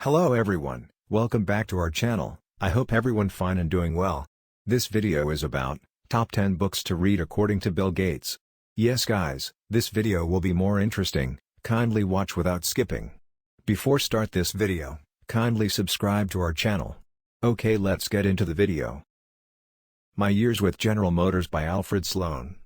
Hello everyone, welcome back to our channel. I hope everyone fine and doing well. This video is about top 10 books to read according to Bill Gates. Yes guys, this video will be more interesting, kindly watch without skipping. Before start this video, kindly subscribe to our channel. Okay, let's get into the video. My Years with General Motors by Alfred Sloan.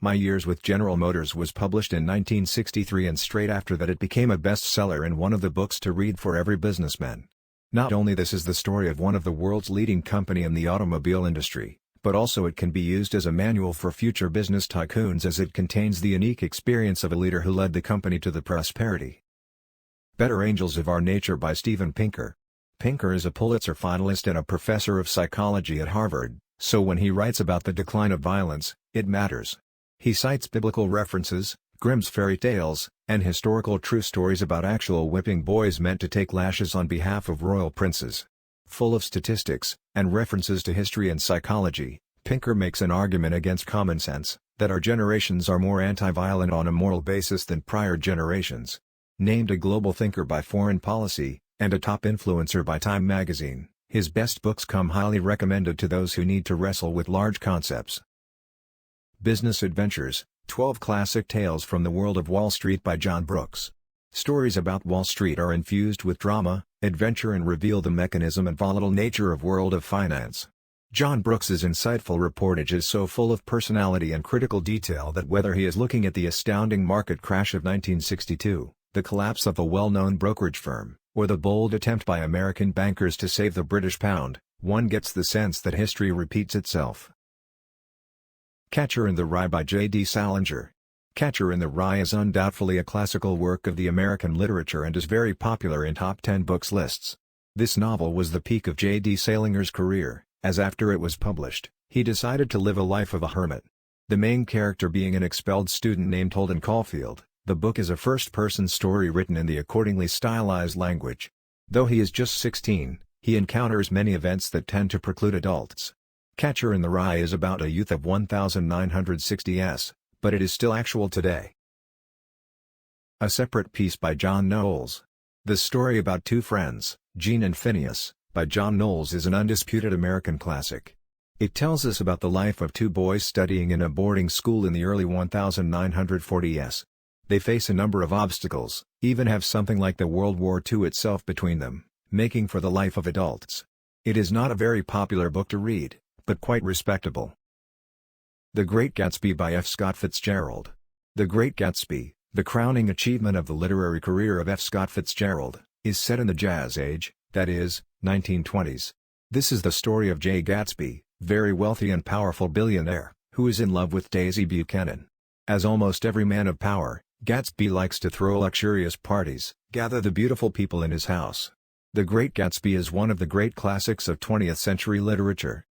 My Years with General Motors was published in 1963 and straight after that it became a bestseller and one of the books to read for every businessman. Not only this is the story of one of the world's leading company in the automobile industry, but also it can be used as a manual for future business tycoons as it contains the unique experience of a leader who led the company to the prosperity. Better Angels of Our Nature by Steven Pinker. Pinker is a Pulitzer finalist and a professor of psychology at Harvard, so when he writes about the decline of violence, it matters. He cites biblical references, Grimm's fairy tales, and historical true stories about actual whipping boys meant to take lashes on behalf of royal princes. Full of statistics, and references to history and psychology, Pinker makes an argument against common sense, that our generations are more anti-violent on a moral basis than prior generations. Named a global thinker by Foreign Policy, and a top influencer by Time magazine, his best books come highly recommended to those who need to wrestle with large concepts. Business Adventures, 12 Classic Tales from the World of Wall Street by John Brooks. Stories about Wall Street are infused with drama, adventure and reveal the mechanism and volatile nature of world of finance. John Brooks's insightful reportage is so full of personality and critical detail that whether he is looking at the astounding market crash of 1962, the collapse of a well-known brokerage firm, or the bold attempt by American bankers to save the British pound, one gets the sense that history repeats itself. Catcher in the Rye by J.D. Salinger. Catcher in the Rye is undoubtedly a classical work of the American literature and is very popular in top 10 books lists. This novel was the peak of J.D. Salinger's career, as after it was published, he decided to live a life of a hermit. The main character being an expelled student named Holden Caulfield, the book is a first-person story written in the accordingly stylized language. Though he is just 16, he encounters many events that tend to preclude adults. Catcher in the Rye is about a youth of 1960s, but it is still actual today. A Separate Piece by John Knowles. The story about two friends, Gene and Phineas, by John Knowles is an undisputed American classic. It tells us about the life of two boys studying in a boarding school in the early 1940s. They face a number of obstacles, even have something like the World War II itself between them, making for the life of adults. It is not a very popular book to read, but quite respectable. The Great Gatsby by F. Scott Fitzgerald. The Great Gatsby, the crowning achievement of the literary career of F. Scott Fitzgerald, is set in the Jazz Age, that is, 1920s. This is the story of J. Gatsby, very wealthy and powerful billionaire, who is in love with Daisy Buchanan. As almost every man of power, Gatsby likes to throw luxurious parties, gather the beautiful people in his house. The Great Gatsby is one of the great classics of 20th century literature.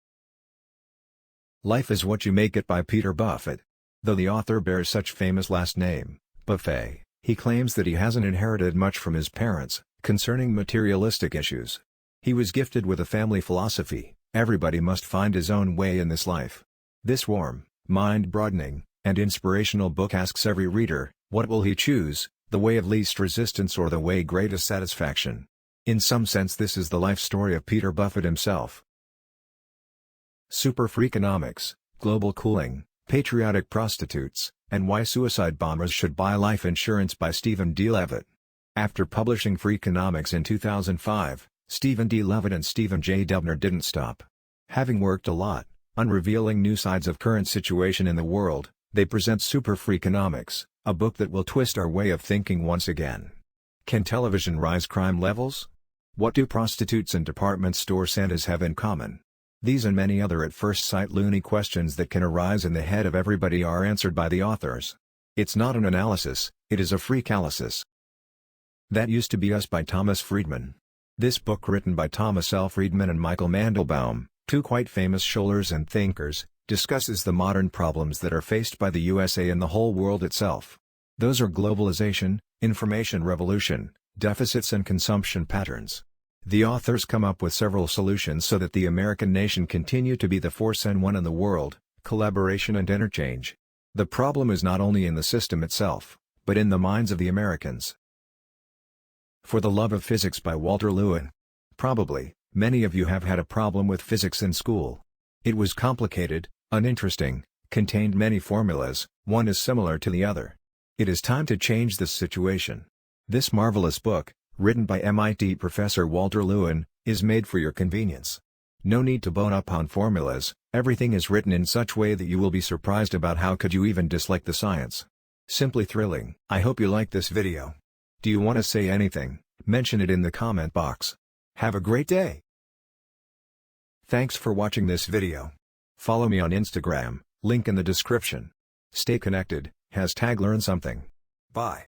Life is What You Make It by Peter Buffett. Though the author bears such famous last name, Buffett, he claims that he hasn't inherited much from his parents, concerning materialistic issues. He was gifted with a family philosophy: everybody must find his own way in this life. This warm, mind-broadening, and inspirational book asks every reader, what will he choose, the way of least resistance or the way greatest satisfaction? In some sense this is the life story of Peter Buffett himself. SuperFreakonomics, Global Cooling, Patriotic Prostitutes, and Why Suicide Bombers Should Buy Life Insurance by Stephen D. Levitt. After publishing Freakonomics in 2005, Stephen D. Levitt and Stephen J. Dubner didn't stop. Having worked a lot, on revealing new sides of current situation in the world, they present SuperFreakonomics, a book that will twist our way of thinking once again. Can television rise crime levels? What do prostitutes and department store Santas have in common? These and many other at first sight loony questions that can arise in the head of everybody are answered by the authors. It's not an analysis, it is a freakalysis. That Used to Be Us by Thomas Friedman. This book, written by Thomas L. Friedman and Michael Mandelbaum, two quite famous scholars and thinkers, discusses the modern problems that are faced by the USA and the whole world itself. Those are globalization, information revolution, deficits and consumption patterns. The authors come up with several solutions so that the American nation continue to be the force and one in the world: collaboration and interchange. The problem is not only in the system itself, but in the minds of the Americans. For the Love of Physics by Walter Lewin. Probably, many of you have had a problem with physics in school. It was complicated, uninteresting, contained many formulas, one is similar to the other. It is time to change this situation. This marvelous book, written by MIT professor Walter Lewin, is made for your convenience. No need to bone up on formulas, everything is written in such way that you will be surprised about how could you even dislike the science. Simply thrilling. I hope you like this video. Do you want to say anything? Mention it in the comment box. Have a great day! Thanks for watching this video. Follow me on Instagram, link in the description. Stay connected, #LearnSomething. Bye.